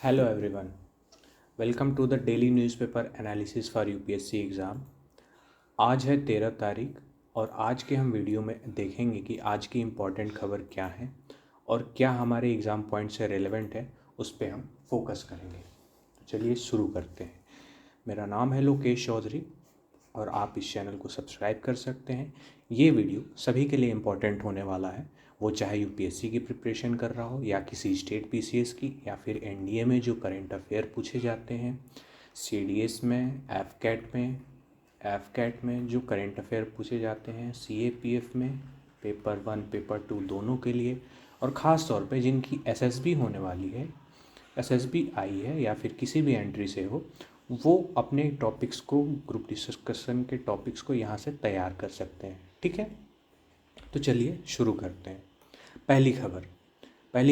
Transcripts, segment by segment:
Hello everyone, welcome to the daily newspaper analysis for UPSC exam. आज है 13 तारीख और आज के हम वीडियो में देखेंगे कि आज की इम्पोर्टेंट खबर क्या है और क्या हमारे एग्ज़ाम पॉइंट से रेलेवेंट है, उस पर हम फोकस करेंगे। तो चलिए शुरू करते हैं। मेरा नाम है लोकेश चौधरी और आप इस चैनल को सब्सक्राइब कर सकते हैं। ये वीडियो सभी के लिए इम्पोर्टेंट होने वाला है, वो चाहे यूपीएससी की प्रिपरेशन कर रहा हो या किसी स्टेट पीसीएस की या फिर एनडीए में जो करंट अफेयर पूछे जाते हैं, सीडीएस में, एफकैट में जो करंट अफेयर पूछे जाते हैं, सीएपीएफ में, पेपर 1 पेपर 2 दोनों के लिए, और ख़ास तौर पे जिनकी एसएसबी होने वाली है, एसएसबी आई है या फिर किसी भी एंट्री से हो, वो अपने टॉपिक्स को, ग्रुप डिस्कशन के टॉपिक्स को यहाँ से तैयार कर सकते हैं। ठीक है, तो चलिए शुरू करते हैं। पहली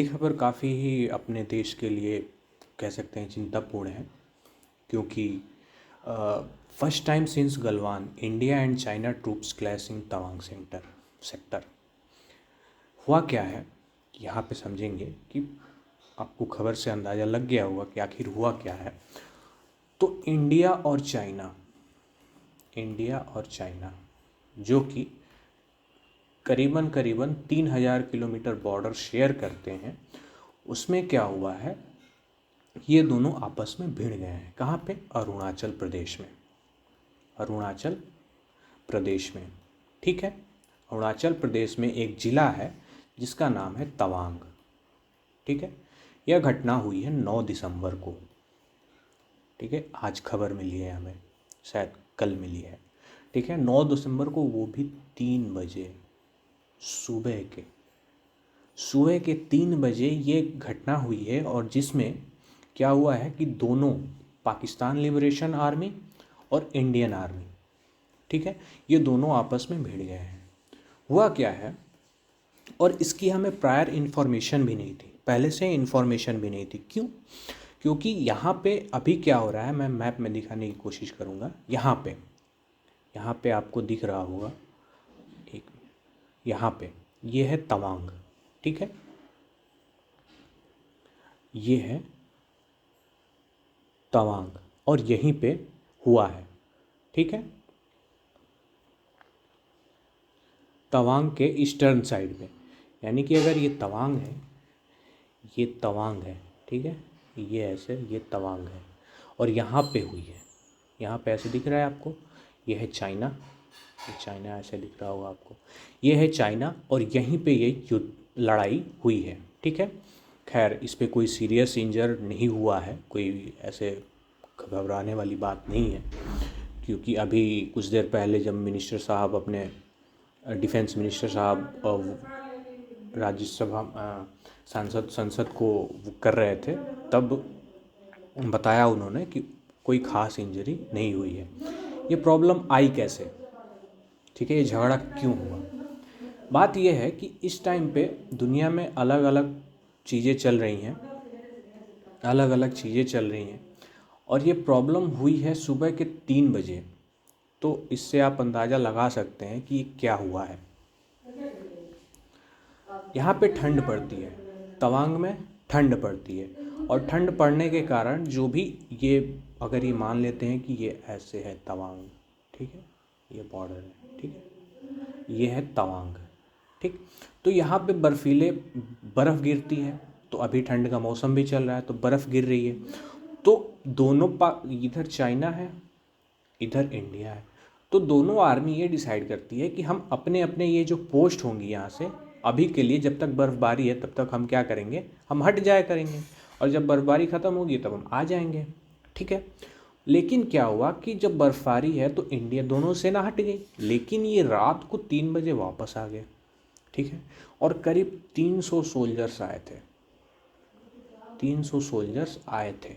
खबर काफ़ी ही अपने देश के लिए कह सकते हैं चिंतापूर्ण है, क्योंकि first time since Galwan India and China troops clash in Tawang sector. हुआ क्या है यहाँ पे समझेंगे कि आपको खबर से अंदाज़ा लग गया होगा कि आखिर हुआ क्या है। तो इंडिया और चाइना जो कि करीबन 3000 किलोमीटर बॉर्डर शेयर करते हैं, उसमें क्या हुआ है, ये दोनों आपस में भिड़ गए हैं। कहाँ पे? अरुणाचल प्रदेश में। ठीक है, अरुणाचल प्रदेश में एक ज़िला है जिसका नाम है तवांग। ठीक है, यह घटना हुई है 9 दिसंबर को। ठीक है, आज खबर मिली है हमें, शायद कल मिली है। ठीक है, 9 दिसंबर को, वो भी 3 बजे सुबह के 3 बजे ये घटना हुई है। और जिसमें क्या हुआ है कि दोनों, पाकिस्तान लिबरेशन आर्मी और इंडियन आर्मी, ठीक है, ये दोनों आपस में भिड़ गए हैं। हुआ क्या है, और इसकी हमें प्रायर इन्फॉर्मेशन भी नहीं थी, पहले से इन्फॉर्मेशन भी नहीं थी। क्यों? क्योंकि यहाँ पे अभी क्या हो रहा है, मैं मैप में दिखाने की कोशिश करूँगा। यहाँ पे आपको दिख रहा होगा, एक, यहाँ पे ये है तवांग। ठीक है, ये है तवांग और यहीं पे हुआ है। ठीक है, तवांग के ईस्टर्न साइड में, यानी कि अगर ये तवांग है, ठीक है, ये ऐसे, ये तवांग है और यहाँ पे हुई है। यहाँ पे ऐसे दिख रहा है आपको, ये है चाइना, ये चाइना ऐसे दिख रहा होगा आपको, ये है चाइना और यहीं पे ये लड़ाई हुई है। ठीक है, खैर इस पे कोई सीरियस इंजर नहीं हुआ है, कोई ऐसे घबराने वाली बात नहीं है, क्योंकि अभी कुछ देर पहले जब मिनिस्टर साहब अपने डिफेंस मिनिस्टर साहब राज्यसभा संसद को कर रहे थे, तब बताया उन्होंने कि कोई ख़ास इंजरी नहीं हुई है। ये प्रॉब्लम आई कैसे, ठीक है, ये झगड़ा क्यों हुआ? बात यह है कि इस टाइम पे दुनिया में अलग अलग चीज़ें चल रही हैं और ये प्रॉब्लम हुई है सुबह के 3 बजे। तो इससे आप अंदाज़ा लगा सकते हैं कि ये क्या हुआ है। यहाँ पे ठंड पड़ती है, तवांग में ठंड पड़ती है, और ठंड पड़ने के कारण जो भी ये, अगर ये मान लेते हैं कि ये ऐसे है तवांग, ठीक है, ये बॉर्डर है, ठीक है, ये है तवांग, ठीक, तो यहाँ पे बर्फ़ गिरती है। तो अभी ठंड का मौसम भी चल रहा है, तो बर्फ़ गिर रही है। तो दोनों इधर चाइना है, इधर इंडिया है। तो दोनों आर्मी ये डिसाइड करती है कि हम अपने अपने ये जो पोस्ट होंगी यहाँ से, अभी के लिए जब तक बर्फ़बारी है तब तक हम क्या करेंगे, हम हट जाया करेंगे, और जब बर्फ़बारी ख़त्म होगी तब हम आ जाएंगे। ठीक है, लेकिन क्या हुआ कि जब बर्फ़बारी है तो इंडिया, दोनों सेना हट गई, लेकिन ये रात को 3 बजे वापस आ गए। ठीक है, और करीब 300 सोल्जर्स आए थे, 300 सोल्जर्स आए थे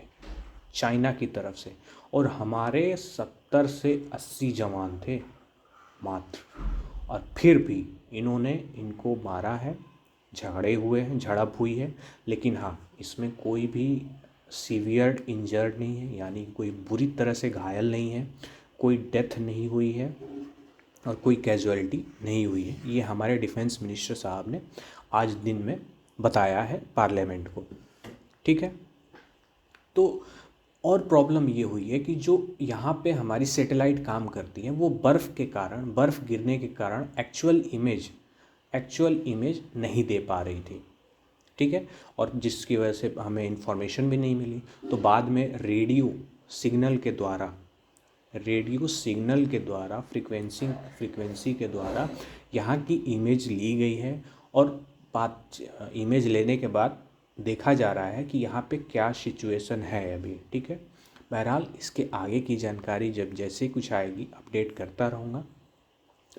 चाइना की तरफ से, और हमारे 70 से 80 जवान थे मात्र, और फिर भी इन्होंने इनको मारा है, झड़प हुई है। लेकिन हाँ, इसमें कोई भी सीवियर इंजर्ड नहीं है, यानी कोई बुरी तरह से घायल नहीं है, कोई डेथ नहीं हुई है और कोई कैजुअलिटी नहीं हुई है। ये हमारे डिफेंस मिनिस्टर साहब ने आज दिन में बताया है पार्लियामेंट को। ठीक है, तो और प्रॉब्लम ये हुई है कि जो यहाँ पे हमारी सैटेलाइट काम करती है वो बर्फ़ के कारण, बर्फ़ गिरने के कारण एक्चुअल इमेज नहीं दे पा रही थी, ठीक है, और जिसकी वजह से हमें इंफॉर्मेशन भी नहीं मिली। तो बाद में रेडियो सिग्नल के द्वारा फ्रीक्वेंसी के द्वारा यहाँ की इमेज ली गई है, और इमेज लेने के बाद देखा जा रहा है कि यहाँ पे क्या सिचुएशन है अभी, ठीक है। बहरहाल इसके आगे की जानकारी जब जैसे कुछ आएगी अपडेट करता रहूँगा।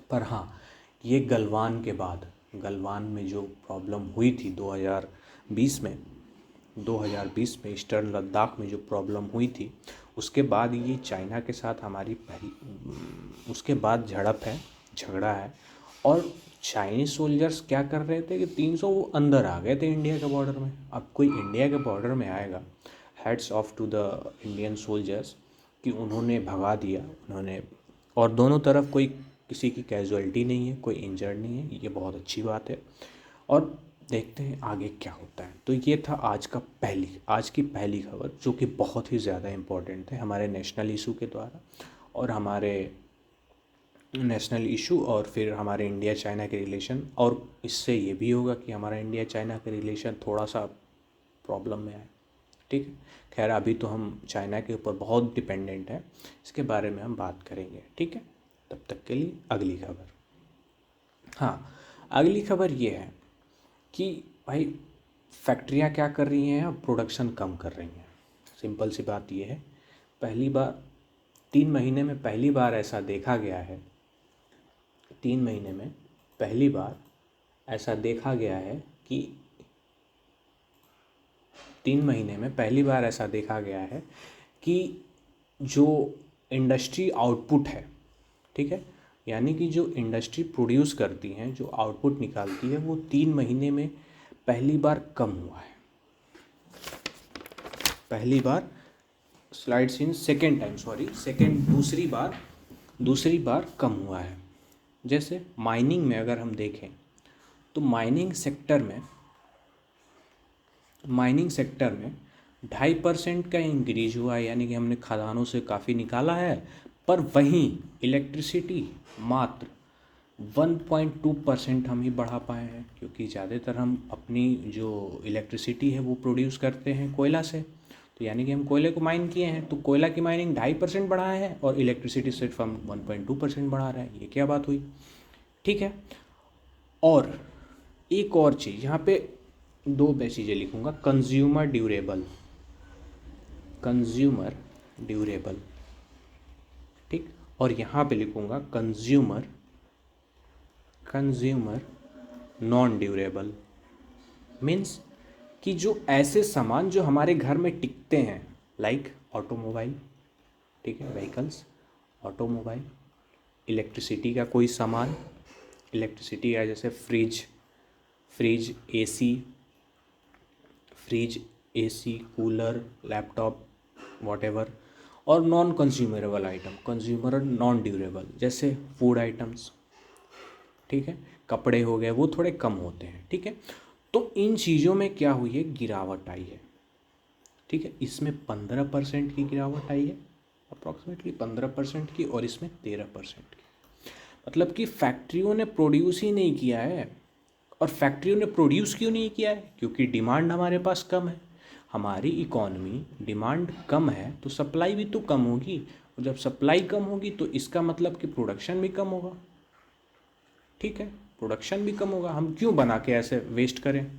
पर हाँ, ये गलवान में जो प्रॉब्लम हुई थी 2020 में ईस्टर्न लद्दाख में जो प्रॉब्लम हुई थी, उसके बाद ये चाइना के साथ हमारी उसके बाद झगड़ा है। और चाइनीज सोल्जर्स क्या कर रहे थे कि 300 वो अंदर आ गए थे इंडिया के बॉर्डर में। अब कोई इंडिया के बॉर्डर में आएगा, hats off to the Indian soldiers कि उन्होंने भगा दिया उन्होंने, और दोनों तरफ कोई किसी की कैजुअलिटी नहीं है, कोई इंजर्ड नहीं है, ये बहुत अच्छी बात है। और देखते हैं आगे क्या होता है। तो ये था आज की पहली खबर, जो कि बहुत ही ज़्यादा इम्पोर्टेंट है हमारे नेशनल इशू के द्वारा, और हमारे नेशनल इशू और फिर हमारे इंडिया चाइना के रिलेशन, और इससे ये भी होगा कि हमारा इंडिया चाइना के रिलेशन थोड़ा सा प्रॉब्लम में आए, ठीक है। खैर अभी तो हम चाइना के ऊपर बहुत डिपेंडेंट है, इसके बारे में हम बात करेंगे, ठीक है। तब तक के लिए अगली खबर। हाँ, अगली खबर ये है कि भाई फैक्ट्रियाँ क्या कर रही हैं, प्रोडक्शन कम कर रही हैं। सिंपल सी बात ये है, 3 महीने में पहली बार ऐसा देखा गया है, 3 महीने में पहली बार ऐसा देखा गया है कि 3 महीने में पहली बार ऐसा देखा गया है कि जो इंडस्ट्री आउटपुट है, ठीक है, यानी कि जो इंडस्ट्री प्रोड्यूस करती हैं, जो आउटपुट निकालती है, वो 3 महीने में पहली बार कम हुआ है। पहली बार स्लाइड्स इन सेकेंड टाइम, दूसरी बार कम हुआ है। जैसे माइनिंग में अगर हम देखें तो माइनिंग सेक्टर में 2.5% का इंक्रीज हुआ है, यानी कि हमने खदानों से काफ़ी निकाला है। पर वहीं इलेक्ट्रिसिटी मात्र 1.2% हम ही बढ़ा पाए हैं, क्योंकि ज़्यादातर हम अपनी जो इलेक्ट्रिसिटी है वो प्रोड्यूस करते हैं कोयला से। तो यानी कि हम कोयले को माइन किए हैं, तो कोयला की माइनिंग 2.5% बढ़ा है और इलेक्ट्रिसिटी सिर्फ हम 1.2% बढ़ा रहे हैं। ये क्या बात हुई, ठीक है। और एक और चीज़ यहाँ पे 2 चीज़ें लिखूँगा, कंज्यूमर ड्यूरेबल, ठीक, और यहाँ पे लिखूँगा कंज्यूमर नॉन ड्यूरेबल। मीन्स कि जो ऐसे सामान जो हमारे घर में टिकते हैं, लाइक ऑटोमोबाइल, ठीक है, व्हीकल्स, ऑटोमोबाइल, इलेक्ट्रिसिटी का कोई सामान, इलेक्ट्रिसिटी का जैसे fridge, AC, cooler, laptop, whatever, और नॉन कंज्यूमरेबल आइटम, कंज्यूमर और नॉन ड्यूरेबल, जैसे फूड आइटम्स, ठीक है, कपड़े हो गए, वो थोड़े कम होते हैं, ठीक है। तो इन चीज़ों में क्या हुई है, गिरावट आई है, ठीक है। इसमें 15% की गिरावट आई है, अप्रॉक्सीमेटली 15% की, और इसमें 13% की। मतलब कि फैक्ट्रियों ने प्रोड्यूस ही नहीं किया है। और फैक्ट्रियों ने प्रोड्यूस क्यों नहीं किया है, क्योंकि डिमांड हमारे पास कम है। हमारी इकॉनमी, डिमांड कम है तो सप्लाई भी तो कम होगी, और जब सप्लाई कम होगी तो इसका मतलब कि प्रोडक्शन भी कम होगा, ठीक है, प्रोडक्शन भी कम होगा। हम क्यों बना के ऐसे वेस्ट करें,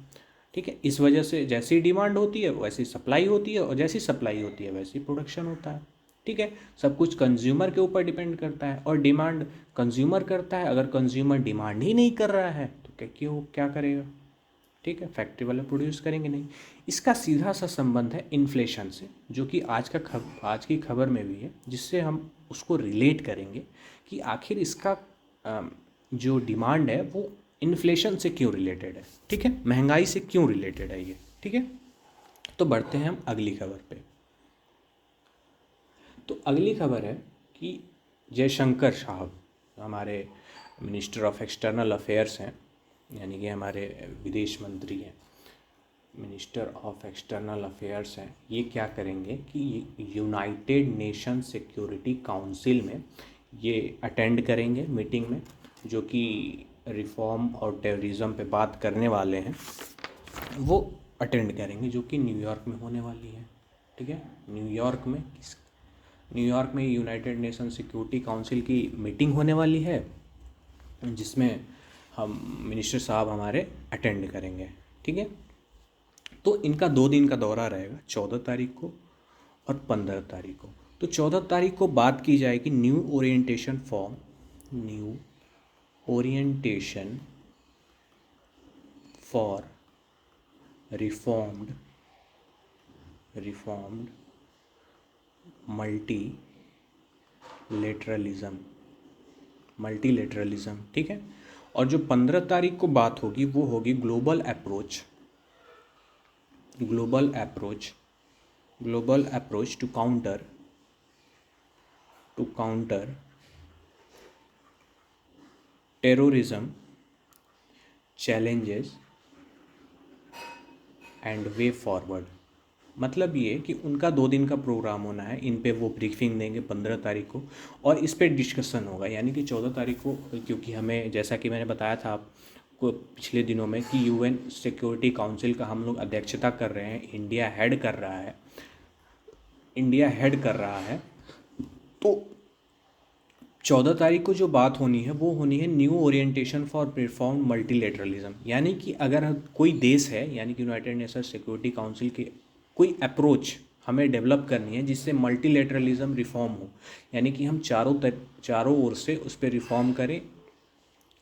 ठीक है। इस वजह से जैसी डिमांड होती है वैसी सप्लाई होती है, और जैसी सप्लाई होती है वैसी प्रोडक्शन होता है, ठीक है। सब कुछ कंज्यूमर के ऊपर डिपेंड करता है, और डिमांड कंज्यूमर करता है। अगर कंज्यूमर डिमांड ही नहीं कर रहा है तो क्या करेगा, ठीक है, फैक्ट्री वाले प्रोड्यूस करेंगे नहीं। इसका सीधा सा संबंध है इन्फ्लेशन से, जो कि आज की खबर में भी है, जिससे हम उसको रिलेट करेंगे कि आखिर इसका जो डिमांड है वो इन्फ्लेशन से क्यों रिलेटेड है, ठीक है, महंगाई से क्यों रिलेटेड है ये, ठीक है। तो बढ़ते हैं हम अगली खबर पे। तो अगली खबर है कि जयशंकर साहब, हमारे मिनिस्टर ऑफ एक्सटर्नल अफेयर्स हैं, यानी कि हमारे विदेश मंत्री हैं, मिनिस्टर ऑफ एक्सटर्नल अफेयर्स हैं, ये क्या करेंगे कि यूनाइटेड नेशन सिक्योरिटी काउंसिल में ये अटेंड करेंगे मीटिंग में, जो कि रिफॉर्म और टेररिज्म पे बात करने वाले हैं, वो अटेंड करेंगे, जो कि न्यूयॉर्क में होने वाली है। ठीक है, न्यूयॉर्क में यूनाइटेड नेशन सिक्योरिटी काउंसिल की मीटिंग होने वाली है, जिसमें हम मिनिस्टर साहब हमारे अटेंड करेंगे। ठीक है, तो इनका 2 दिन का दौरा रहेगा, 14 तारीख को और 15 तारीख को। तो 14 तारीख को बात की जाएगी new orientation for reformed multilateralism. ठीक है, और जो 15 तारीख को बात होगी वो होगी global approach to counter terrorism challenges and way forward. मतलब ये कि उनका 2 दिन का प्रोग्राम होना है, इन पे वो ब्रीफिंग देंगे 15 तारीख को, और इस पे डिस्कशन होगा। यानी कि 14 तारीख को, क्योंकि हमें, जैसा कि मैंने बताया था आपको पिछले दिनों में, कि यूएन सिक्योरिटी काउंसिल का हम लोग अध्यक्षता कर रहे हैं, इंडिया हेड कर रहा है। तो 14 तारीख को जो बात होनी है वो होनी है new orientation for reform multilateralism. यानी कि अगर कोई देश है, यानी कि यूनाइटेड नेशन सिक्योरिटी काउंसिल की कोई अप्रोच हमें डेवलप करनी है जिससे मल्टीलेटरलिज्म रिफॉर्म हो, यानी कि हम चारों ओर से उस पर रिफॉर्म करें।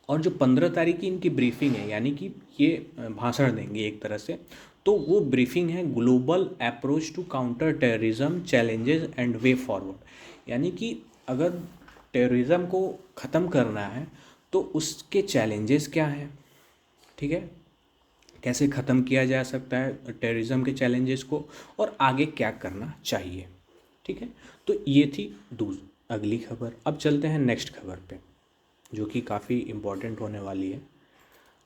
और जो 15 तारीख की इनकी ब्रीफिंग है, यानी कि ये भाषण देंगे एक तरह से, तो वो ब्रीफिंग है global approach to counter terrorism challenges and way forward. यानी कि अगर टेररिज्म को ख़त्म करना है तो उसके चैलेंजेस क्या हैं, ठीक है, कैसे ख़त्म किया जा सकता है टेररिज्म के चैलेंजेस को, और आगे क्या करना चाहिए। ठीक है, तो ये थी अगली खबर। अब चलते हैं नेक्स्ट खबर पे, जो कि काफ़ी इम्पोर्टेंट होने वाली है,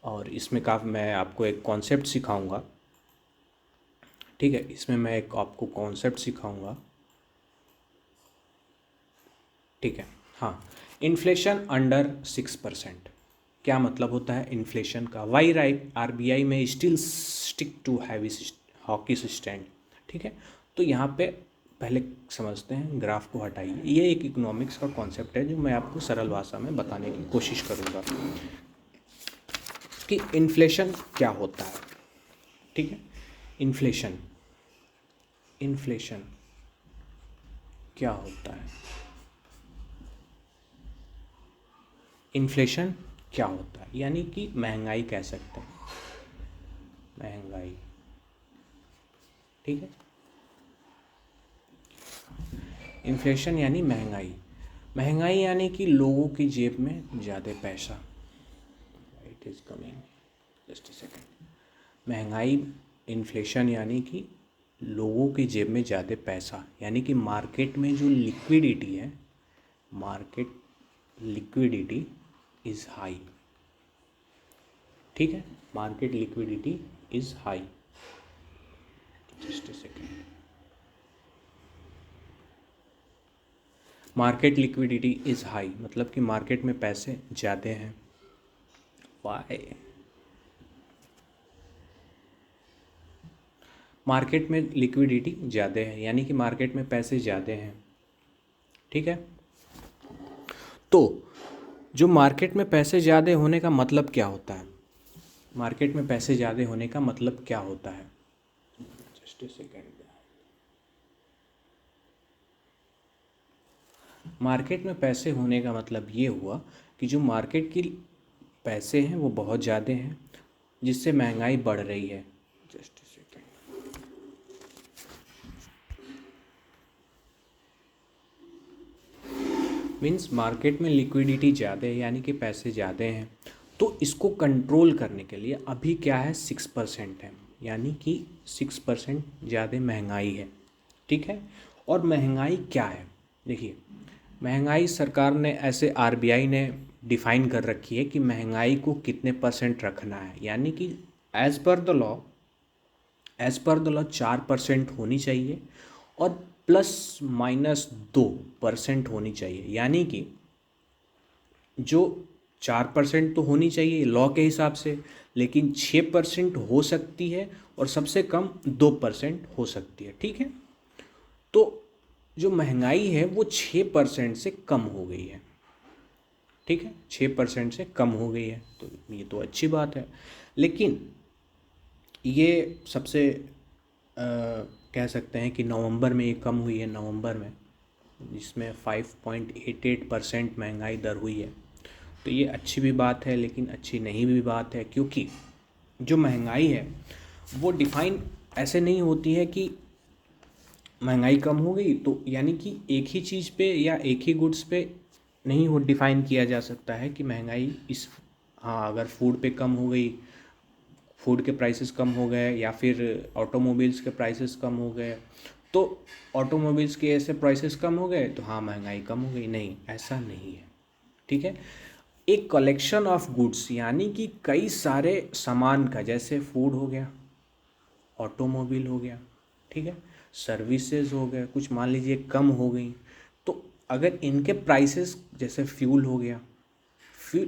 और इसमें मैं आपको एक कॉन्सेप्ट सिखाऊंगा। ठीक है, इसमें मैं एक आपको कॉन्सेप्ट सिखाऊंगा। ठीक है, हाँ, इन्फ्लेशन अंडर 6%। क्या मतलब होता है इन्फ्लेशन का? Why right RBI may still stick to heavy hawkish stand. ठीक है, तो यहाँ पे पहले समझते हैं, ग्राफ को हटाइए। ये एक इकोनॉमिक्स का कॉन्सेप्ट है जो मैं आपको सरल भाषा में बताने की कोशिश करूँगा कि इन्फ्लेशन क्या होता है। ठीक है, इन्फ्लेशन क्या होता है? इन्फ्लेशन क्या होता है? यानी कि महंगाई कह सकते हैं, महंगाई। ठीक है, इन्फ्लेशन यानी महंगाई यानी कि लोगों की जेब में ज़्यादा पैसा। It is coming, just a second. महंगाई, इन्फ्लेशन यानी कि लोगों की जेब में ज़्यादा पैसा, यानी कि मार्केट में जो लिक्विडिटी है, मार्केट लिक्विडिटी इज़ हाई। ठीक है, market liquidity is high. Just a second. Market liquidity is high मतलब कि मार्केट में पैसे ज़्यादा हैं। वाई? मार्केट में लिक्विडिटी ज़्यादा है, यानी कि मार्केट में पैसे ज़्यादा हैं। ठीक है, तो जो मार्केट में पैसे ज़्यादा होने का मतलब क्या होता है? मार्केट में पैसे ज़्यादा होने का मतलब क्या होता है? Just a second. मार्केट में पैसे होने का मतलब ये हुआ कि जो मार्केट की पैसे हैं वो बहुत ज़्यादा हैं, जिससे महंगाई बढ़ रही है। Just a second. Means market में लिक्विडिटी ज़्यादा है, यानी कि पैसे ज़्यादा हैं। तो इसको कंट्रोल करने के लिए अभी क्या है, 6% है, यानी कि 6% ज़्यादा महंगाई है। ठीक है, और महंगाई क्या है? देखिए, महंगाई सरकार ने ऐसे आरबीआई ने डिफ़ाइन कर रखी है कि महंगाई को कितने % रखना है, यानी कि as per the law as per the law 4% होनी चाहिए और ±2% होनी चाहिए। यानी कि जो 4% तो होनी चाहिए लॉ के हिसाब से, लेकिन 6% हो सकती है और सबसे कम 2% हो सकती है। ठीक है, तो जो महंगाई है वो 6% से कम हो गई है। ठीक है, 6% से कम हो गई है, तो ये तो अच्छी बात है। लेकिन ये सबसे कह सकते हैं कि नवंबर में ये कम हुई है, नवंबर में, जिसमें 5.88% महंगाई दर हुई है। तो ये अच्छी भी बात है लेकिन अच्छी नहीं भी बात है, क्योंकि जो महंगाई है वो डिफ़ाइन ऐसे नहीं होती है कि महंगाई कम हो गई तो यानी कि एक ही चीज़ पे या एक ही गुड्स पे नहीं हो डिफ़ाइन किया जा सकता है कि महंगाई इस, हाँ अगर फूड पे कम हो गई, फूड के प्राइसेस कम हो गए, या फिर ऑटोमोबाइल्स के प्राइसेस कम हो गए, तो ऑटोमोबाइल्स के ऐसे प्राइसेस कम हो गए तो हाँ महंगाई कम हो गई, नहीं, ऐसा नहीं है। ठीक है, एक कलेक्शन ऑफ गुड्स यानी कि कई सारे सामान का, जैसे फूड हो गया, ऑटोमोबाइल हो गया, ठीक है, सर्विसेज हो गए, कुछ मान लीजिए कम हो गई, तो अगर इनके प्राइसेस, जैसे फ्यूल हो गया,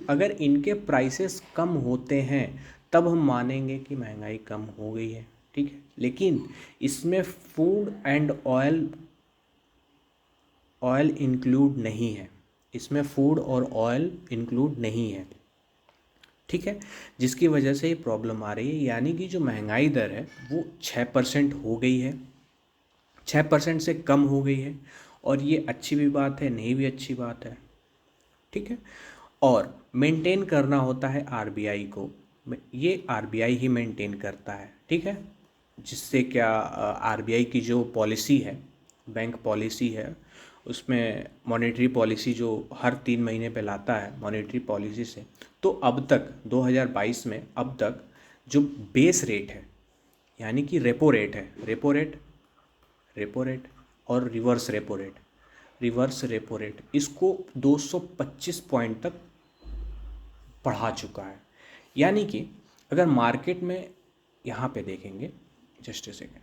अगर इनके प्राइसेस कम होते हैं तब हम मानेंगे कि महंगाई कम हो गई है। ठीक है, लेकिन इसमें फूड एंड ऑयल इंक्लूड नहीं है, इसमें फूड और ऑयल इंक्लूड नहीं है। ठीक है, जिसकी वजह से ये प्रॉब्लम आ रही है, यानी कि जो महंगाई दर है वो 6% हो गई है, 6% से कम हो गई है, और ये अच्छी भी बात है, नहीं भी अच्छी बात है। ठीक है, और मेंटेन करना होता है आरबीआई को, ये आरबीआई ही मेंटेन करता है। ठीक है, जिससे क्या, आरबीआई की जो पॉलिसी है, बैंक पॉलिसी है, उसमें मॉनेटरी पॉलिसी जो हर 3 महीने पे लाता है मॉनेटरी पॉलिसी से, तो अब तक 2022 में अब तक जो बेस रेट है, यानी कि रेपो रेट है, रेपो रेट और रिवर्स रेपो रेट, इसको 225 पॉइंट तक बढ़ा चुका है। यानी कि अगर मार्केट में, यहाँ पे देखेंगे, जस्ट ए सेकेंड,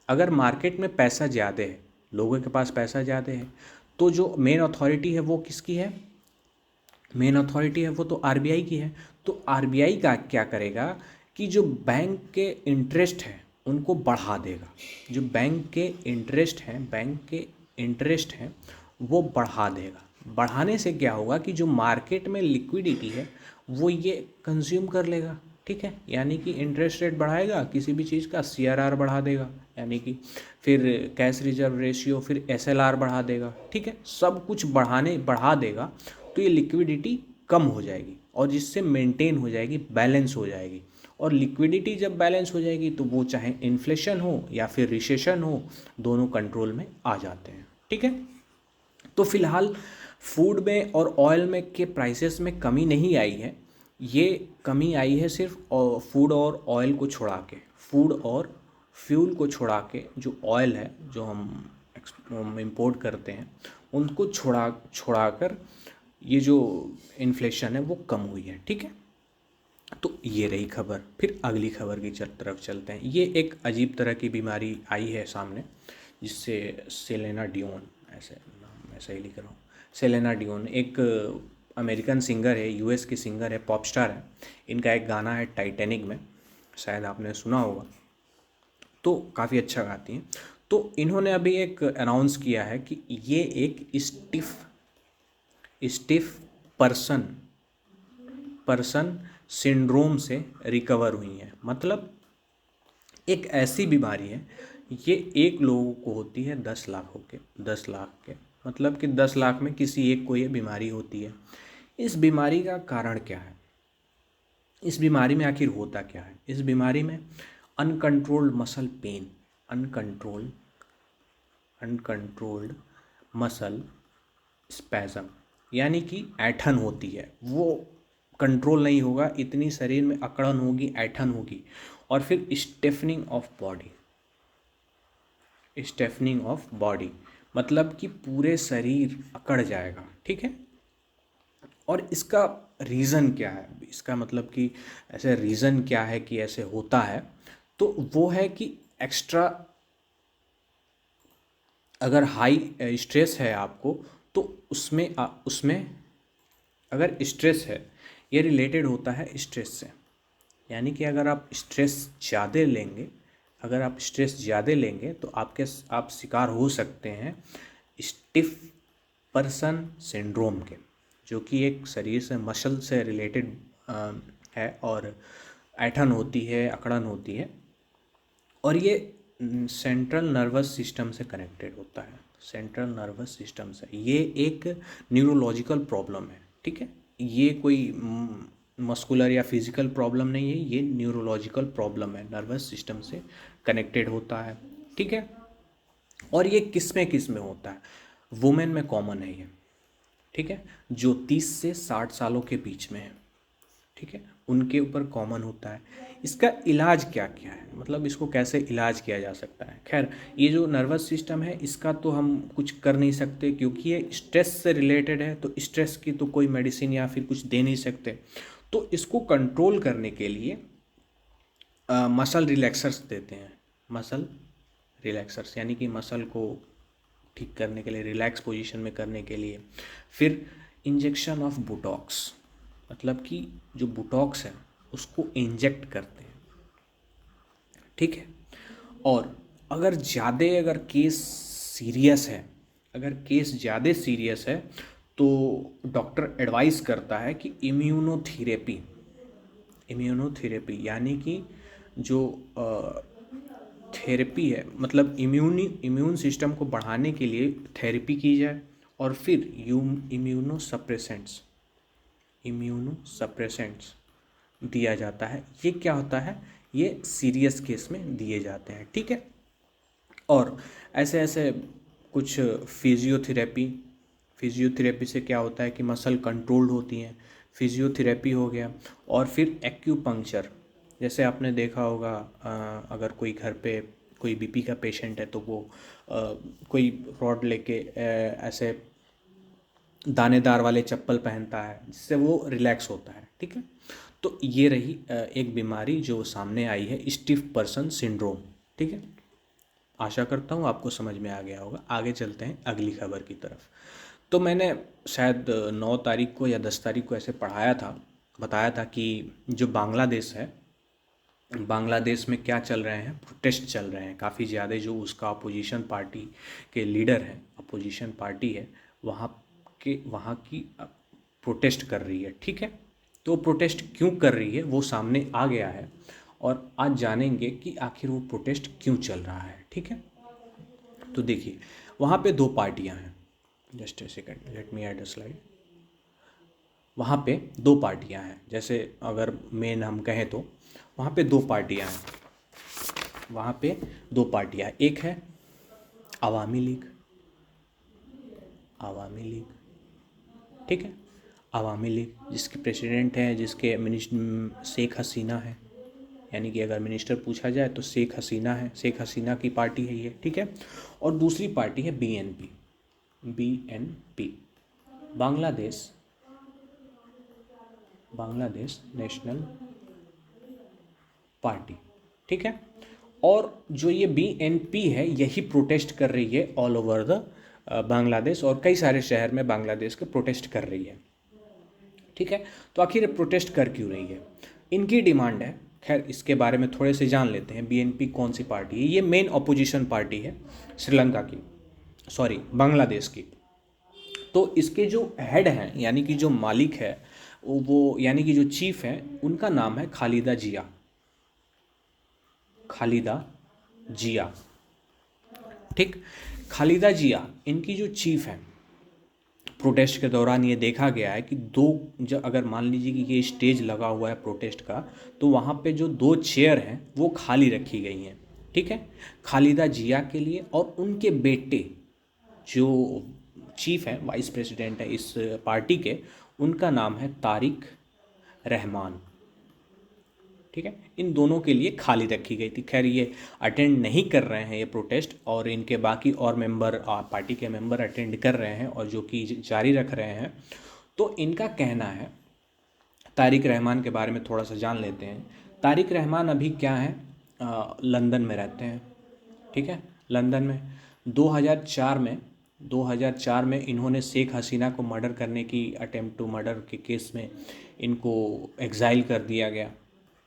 अगर मार्केट में पैसा ज़्यादा है, लोगों के पास पैसा ज़्यादा है, तो जो मेन अथॉरिटी है वो किसकी है, मेन अथॉरिटी है वो तो आरबीआई की है। तो आरबीआई का क्या करेगा कि जो बैंक के इंटरेस्ट हैं उनको बढ़ा देगा, जो बैंक के इंटरेस्ट हैं वो बढ़ा देगा। बढ़ाने से क्या होगा कि जो मार्केट में लिक्विडिटी है वो ये कंज्यूम कर लेगा। ठीक है, यानी कि इंटरेस्ट रेट बढ़ाएगा किसी भी चीज़ का, सीआरआर बढ़ा देगा, यानी कि फिर कैश रिजर्व रेशियो, फिर एसएलआर बढ़ा देगा। ठीक है, सब कुछ बढ़ा देगा, तो ये लिक्विडिटी कम हो जाएगी और जिससे मेंटेन हो जाएगी, बैलेंस हो जाएगी। और लिक्विडिटी जब बैलेंस हो जाएगी तो वो चाहे इन्फ्लेशन हो या फिर रिसेशन हो, दोनों कंट्रोल में आ जाते हैं। ठीक है, तो फिलहाल फूड में और ऑयल में के प्राइसेस में कमी नहीं आई है, ये कमी आई है सिर्फ फूड और ऑयल को छोड़ा के, फूड और फ्यूल को छोड़ा के, जो ऑयल है जो हम इंपोर्ट करते हैं उनको छोड़ाकर ये जो इन्फ्लेशन है वो कम हुई है। ठीक है, तो ये रही खबर। फिर अगली खबर की तरफ चलते हैं। ये एक अजीब तरह की बीमारी आई है सामने, जिससे सेलेना डियोन, ऐसे नाम ऐसा ही लिख रहा हूँ, सेलेना डियोन एक अमेरिकन सिंगर है, यूएस की सिंगर है, पॉप स्टार है। इनका एक गाना है टाइटैनिक में, शायद आपने सुना होगा, तो काफ़ी अच्छा गाती हैं। तो इन्होंने अभी एक अनाउंस किया है कि ये एक स्टिफ पर्सन सिंड्रोम से रिकवर हुई हैं। मतलब एक ऐसी बीमारी है, ये एक लोगों को होती है 10 लाख के, मतलब कि 10 लाख में किसी एक को ये बीमारी होती है। इस बीमारी का कारण क्या है, इस बीमारी में आखिर होता क्या है? इस बीमारी में uncontrolled muscle pain, uncontrolled muscle spasm, यानी कि ऐंठन होती है, वो कंट्रोल नहीं होगा, इतनी शरीर में अकड़न होगी, ऐंठन होगी। और फिर स्टेफनिंग ऑफ बॉडी, मतलब कि पूरे शरीर अकड़ जाएगा। ठीक है, और इसका रीज़न क्या है, इसका मतलब कि ऐसे रीज़न क्या है कि ऐसे होता है, तो वो है कि एक्स्ट्रा अगर हाई स्ट्रेस है आपको तो उसमें अगर स्ट्रेस है, ये रिलेटेड होता है स्ट्रेस से। यानी कि अगर आप स्ट्रेस ज़्यादा लेंगे तो आप शिकार हो सकते हैं स्टिफ पर्सन सिंड्रोम के, जो कि एक शरीर से मसल से रिलेटेड है और ऐंठन होती है, अकड़न होती है, और ये सेंट्रल नर्वस सिस्टम से कनेक्टेड होता है। सेंट्रल नर्वस सिस्टम से ये एक न्यूरोलॉजिकल प्रॉब्लम है, ठीक है। ये कोई मस्कुलर या फिजिकल प्रॉब्लम नहीं है, ये न्यूरोलॉजिकल प्रॉब्लम है, नर्वस सिस्टम से कनेक्टेड होता है, ठीक है। और ये किस में होता है? वुमेन में कॉमन है ये, ठीक है, जो 30 से 60 सालों के बीच में है, ठीक है, उनके ऊपर कॉमन होता है। इसका इलाज क्या क्या है, मतलब इसको कैसे इलाज किया जा सकता है? खैर, ये जो नर्वस सिस्टम है इसका तो हम कुछ कर नहीं सकते, क्योंकि ये स्ट्रेस से रिलेटेड है, तो स्ट्रेस की तो कोई मेडिसिन या फिर कुछ दे नहीं सकते। तो इसको कंट्रोल करने के लिए मसल रिलैक्सर्स देते हैं। मसल रिलैक्सर्स यानी कि मसल को ठीक करने के लिए, रिलैक्स पोजीशन में करने के लिए। फिर इंजेक्शन ऑफ बोटॉक्स, मतलब कि जो बोटॉक्स है उसको इंजेक्ट करते हैं, ठीक है। और अगर केस सीरियस है, ज़्यादा सीरियस है तो डॉक्टर एडवाइस करता है कि इम्यूनोथेरेपी यानी कि जो थेरेपी है, मतलब इम्यून सिस्टम को बढ़ाने के लिए थेरेपी की जाए। और फिर इम्यूनोसप्रेसेंट्स दिया जाता है। ये क्या होता है? ये सीरियस केस में दिए जाते हैं, ठीक है। और ऐसे कुछ फिजियोथेरेपी से क्या होता है कि मसल कंट्रोल्ड होती हैं, फिजियोथेरेपी हो गया। और फिर एक्यूपंक्चर, जैसे आपने देखा होगा अगर कोई घर पे कोई बीपी का पेशेंट है तो वो कोई रॉड लेके ऐसे दानेदार वाले चप्पल पहनता है, जिससे वो रिलैक्स होता है, ठीक है। तो ये रही एक बीमारी जो सामने आई है, स्टिफ पर्सन सिंड्रोम, ठीक है। आशा करता हूँ आपको समझ में आ गया होगा। आगे चलते हैं अगली खबर की तरफ। तो मैंने शायद 9 तारीख को या 10 तारीख को ऐसे बताया था कि जो बांग्लादेश है, बांग्लादेश में क्या चल रहे हैं, प्रोटेस्ट चल रहे हैं काफ़ी ज़्यादा। जो उसका अपोजिशन पार्टी के लीडर हैं, अपोजिशन पार्टी है, वहाँ की प्रोटेस्ट कर रही है, ठीक है। तो प्रोटेस्ट क्यों कर रही है वो सामने आ गया है, और आज जानेंगे कि आखिर वो प्रोटेस्ट क्यों चल रहा है, ठीक है। तो देखिए, वहाँ पे 2 पार्टियाँ हैं। Just a second, let me add a slide. वहाँ पे 2 पार्टियाँ हैं, जैसे अगर मेन हम कहें तो वहाँ पे 2 पार्टियाँ हैं। एक है अवामी लीग, ठीक है। अवामी लीग जिसके प्रेसिडेंट हैं, जिसके मिनिस्टर शेख हसीना है, यानी कि अगर मिनिस्टर पूछा जाए तो शेख हसीना की पार्टी है ये, ठीक है। और दूसरी पार्टी है बीएनपी, बांग्लादेश नेशनल पार्टी, ठीक है। और जो ये बीएनपी है यही प्रोटेस्ट कर रही है ऑल ओवर द बांग्लादेश, और कई सारे शहर में बांग्लादेश के प्रोटेस्ट कर रही है, ठीक है। तो आखिर प्रोटेस्ट कर क्यों रही है? इनकी डिमांड है, खैर इसके बारे में थोड़े से जान लेते हैं। बीएनपी कौन सी पार्टी है? ये मेन अपोजिशन पार्टी है बांग्लादेश की। तो इसके जो हेड हैं, यानी कि जो मालिक है वो, यानी कि जो चीफ है, उनका नाम है खालिदा जिया, ठीक। खालिदा जिया इनकी जो चीफ है। प्रोटेस्ट के दौरान ये देखा गया है कि अगर मान लीजिए कि ये स्टेज लगा हुआ है प्रोटेस्ट का, तो वहाँ पे जो 2 चेयर हैं वो खाली रखी गई हैं, ठीक है, खालिदा जिया के लिए। और उनके बेटे जो चीफ है, वाइस प्रेसिडेंट है इस पार्टी के, उनका नाम है तारिक रहमान, ठीक है। इन दोनों के लिए खाली रखी गई थी। खैर ये अटेंड नहीं कर रहे हैं ये प्रोटेस्ट, और इनके बाकी और पार्टी के मेंबर अटेंड कर रहे हैं और जो कि जारी रख रहे हैं। तो इनका कहना है, तारिक रहमान के बारे में थोड़ा सा जान लेते हैं। तारिक रहमान अभी क्या है लंदन में रहते हैं, ठीक है, लंदन में 2004 में इन्होंने शेख हसीना को मर्डर करने की अटेम्प्ट टू मर्डर के केस में इनको एग्ज़ाइल कर दिया गया,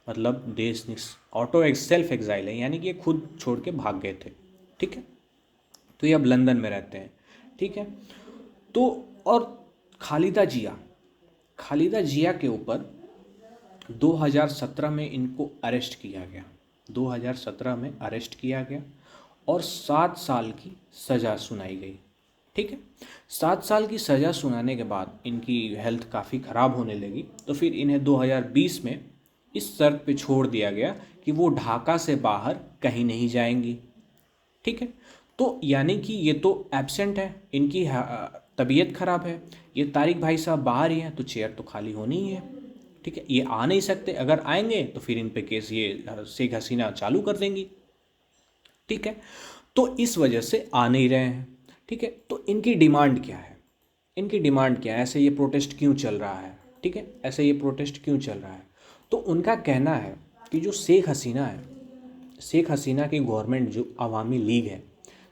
मतलब देश ऑटो सेल्फ एग्ज़ाइल है, यानी कि ये खुद छोड़ के भाग गए थे, ठीक है। तो ये अब लंदन में रहते हैं, ठीक है। तो और खालिदा जिया के ऊपर 2017 में इनको अरेस्ट किया गया, 2017 में अरेस्ट किया गया और 7 साल की सज़ा सुनाई गई, ठीक है। 7 साल की सज़ा सुनाने के बाद इनकी हेल्थ काफ़ी ख़राब होने लगी, तो फिर इन्हें 2020 में इस शर्त पे छोड़ दिया गया कि वो ढाका से बाहर कहीं नहीं जाएंगी, ठीक है। तो यानी कि ये तो एब्सेंट है, इनकी तबीयत ख़राब है, ये तारिक भाई साहब बाहर ही हैं, तो चेयर तो खाली होनी ही है, ठीक है। ये आ नहीं सकते, अगर आएंगे तो फिर इन पे केस ये शेख हसीना चालू कर देंगी, ठीक है। तो इस वजह से आ नहीं रहे हैं, ठीक है। तो इनकी डिमांड क्या है, ऐसे ये प्रोटेस्ट क्यों चल रहा है, ठीक है, ऐसे ये प्रोटेस्ट क्यों चल रहा है। तो उनका कहना है कि जो शेख हसीना की गवर्नमेंट, जो अवामी लीग है,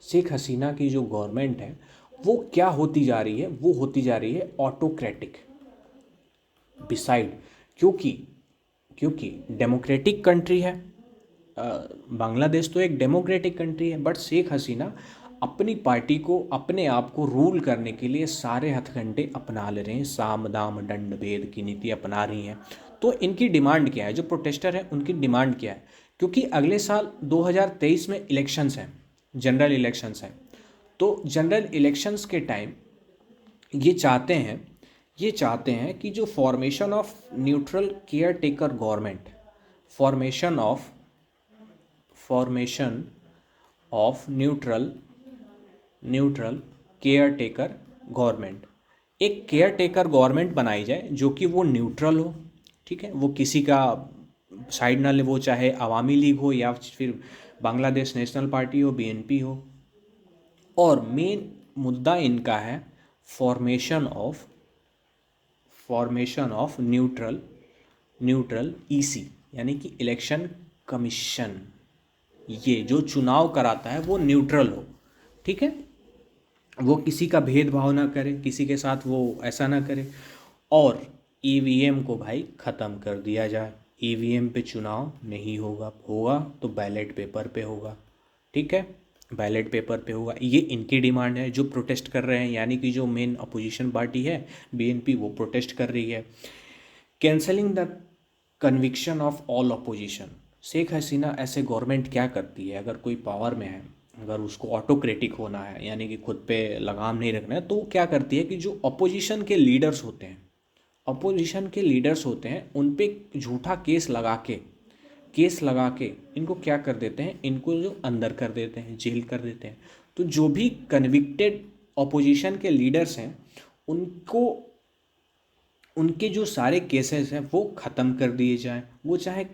शेख हसीना की जो गवर्नमेंट है वो क्या होती जा रही है, वो होती जा रही है ऑटोक्रेटिक बिसाइड, क्योंकि डेमोक्रेटिक कंट्री है, बांग्लादेश तो एक डेमोक्रेटिक कंट्री है, बट शेख हसीना अपनी पार्टी को, अपने आप को रूल करने के लिए सारे हथकंडे अपना ले रहे हैं, साम दाम दंड भेद की नीति अपना रही हैं। तो इनकी डिमांड क्या है, जो प्रोटेस्टर हैं उनकी डिमांड क्या है, क्योंकि अगले साल 2023 में इलेक्शंस हैं, जनरल इलेक्शंस हैं। तो जनरल इलेक्शंस के टाइम ये चाहते हैं कि जो formation of neutral care taker government, formation of neutral care taker government, एक केयर टेकर गवर्नमेंट बनाई जाए जो कि वो न्यूट्रल हो, ठीक है, वो किसी का साइड ना ले, वो चाहे अवामी लीग हो या फिर बांग्लादेश नेशनल पार्टी हो, बीएनपी हो। और मेन मुद्दा इनका है फॉर्मेशन ऑफ न्यूट्रल ईसी, यानी कि इलेक्शन कमीशन, ये जो चुनाव कराता है वो न्यूट्रल हो, ठीक है, वो किसी का भेदभाव ना करे, किसी के साथ वो ऐसा ना करे। और ईवीएम को भाई ख़त्म कर दिया जाए, ईवीएम पे चुनाव नहीं होगा तो बैलेट पेपर पे होगा, ठीक है, बैलेट पेपर पे होगा। ये इनकी डिमांड है जो प्रोटेस्ट कर रहे हैं, यानी कि जो मेन अपोजिशन पार्टी है बीएनपी, वो प्रोटेस्ट कर रही है। Cancelling the conviction of all opposition, Sheikh Hasina ऐसे गवर्नमेंट क्या करती है, अगर कोई पावर में है, अगर उसको ऑटोक्रेटिक होना है, यानी कि खुद पे लगाम नहीं रखना है, तो वो क्या करती है कि जो अपोजिशन के लीडर्स होते हैं उन पे झूठा केस लगा के इनको क्या कर देते हैं, इनको जो अंदर कर देते हैं, जेल कर देते हैं। तो जो भी कन्विक्टेड अपोजिशन के लीडर्स हैं उनको, उनके जो सारे केसेस हैं वो ख़त्म कर दिए जाएं, वो चाहे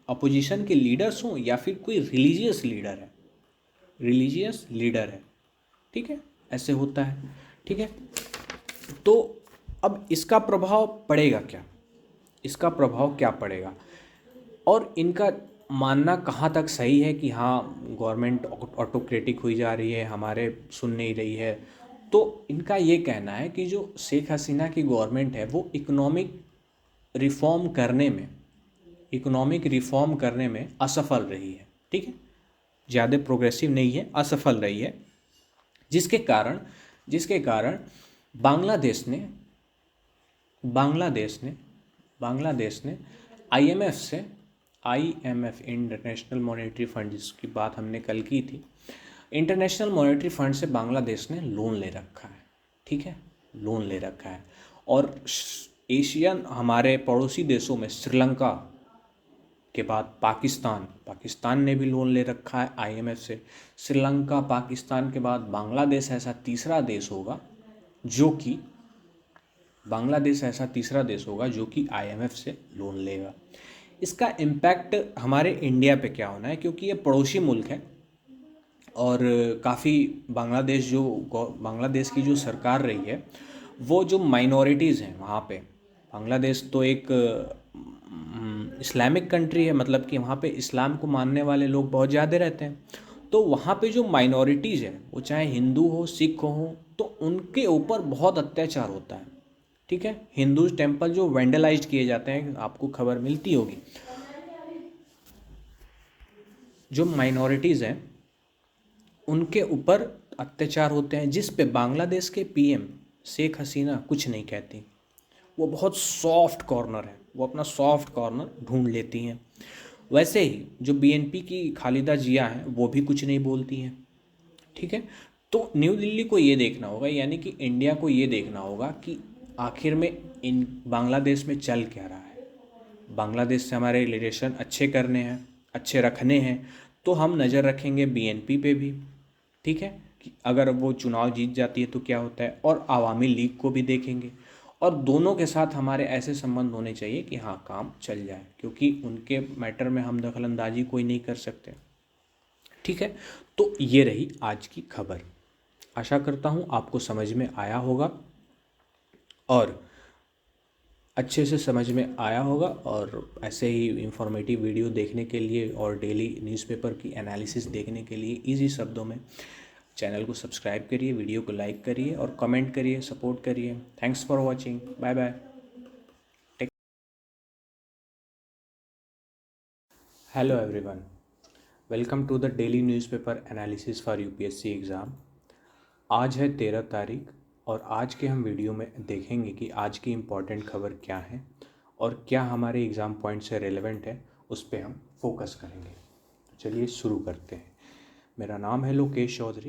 अपोजिशन के लीडर्स हों या फिर कोई रिलीजियस लीडर है, ठीक है, ऐसे होता है, ठीक है। तो अब इसका प्रभाव क्या पड़ेगा, और इनका मानना कहाँ तक सही है कि हाँ गवर्नमेंट ऑटोक्रेटिक हुई जा रही है, हमारे सुन नहीं रही है। तो इनका ये कहना है कि जो शेख हसीना की गवर्नमेंट है वो इकोनॉमिक रिफॉर्म करने में असफल रही है, ठीक है, ज़्यादा प्रोग्रेसिव नहीं है, असफल रही है, जिसके कारण बांग्लादेश ने आईएमएफ इंटरनेशनल मॉनेटरी फंड, जिसकी बात हमने कल की थी, इंटरनेशनल मॉनेटरी फंड से बांग्लादेश ने लोन ले रखा है, ठीक है, और एशियन हमारे पड़ोसी देशों में श्रीलंका के बाद पाकिस्तान ने भी लोन ले रखा है आईएमएफ से। श्रीलंका, पाकिस्तान के बाद बांग्लादेश ऐसा तीसरा देश होगा जो कि आईएमएफ से लोन लेगा। इसका इम्पैक्ट हमारे इंडिया पे क्या होना है, क्योंकि ये पड़ोसी मुल्क है और काफ़ी बांग्लादेश की जो सरकार रही है, वो जो माइनॉरिटीज़ हैं वहाँ पे, बांग्लादेश तो एक इस्लामिक कंट्री है, मतलब कि वहाँ पे इस्लाम को मानने वाले लोग बहुत ज़्यादा रहते हैं। तो वहाँ पे जो माइनॉरिटीज़ है, वो चाहे हिंदू हो, सिख हो, तो उनके ऊपर बहुत अत्याचार होता है। ठीक है, हिंदू टेम्पल जो वेंडलाइज्ड किए जाते हैं, आपको खबर मिलती होगी। जो माइनॉरिटीज़ हैं उनके ऊपर अत्याचार होते हैं, जिस पे बांग्लादेश के पीएम शेख हसीना कुछ नहीं कहती। वो बहुत सॉफ्ट कॉर्नर है, वो अपना सॉफ्ट कॉर्नर ढूंढ लेती हैं। वैसे ही जो बीएनपी की खालिदा जिया हैं, वो भी कुछ नहीं बोलती हैं। ठीक है, तो न्यू दिल्ली को ये देखना होगा, यानी कि इंडिया को ये देखना होगा कि आखिर में इन बांग्लादेश में चल क्या रहा है। बांग्लादेश से हमारे रिलेशन अच्छे करने हैं, अच्छे रखने हैं, तो हम नज़र रखेंगे बीएनपी पे भी। ठीक है, कि अगर वो चुनाव जीत जाती है तो क्या होता है, और आवामी लीग को भी देखेंगे। और दोनों के साथ हमारे ऐसे संबंध होने चाहिए कि हाँ, काम चल जाए, क्योंकि उनके मैटर में हम दखलंदाजी कोई नहीं कर सकते। ठीक है, तो ये रही आज की खबर। आशा करता हूँ आपको समझ में आया होगा, और अच्छे से समझ में आया होगा। और ऐसे ही इंफॉर्मेटिव वीडियो देखने के लिए और डेली न्यूज़पेपर की एनालिसिस देखने के लिए इजी शब्दों में चैनल को सब्सक्राइब करिए, वीडियो को लाइक करिए और कमेंट करिए, सपोर्ट करिए। Thanks for watching, bye bye. Hello everyone, welcome to the daily newspaper analysis for UPSC exam. आज है 13 तारीख, और आज के हम वीडियो में देखेंगे कि आज की इम्पॉर्टेंट खबर क्या है और क्या हमारे एग्ज़ाम पॉइंट से रेलेवेंट है, उस पर हम फोकस करेंगे। तो चलिए शुरू करते हैं। मेरा नाम है लोकेश चौधरी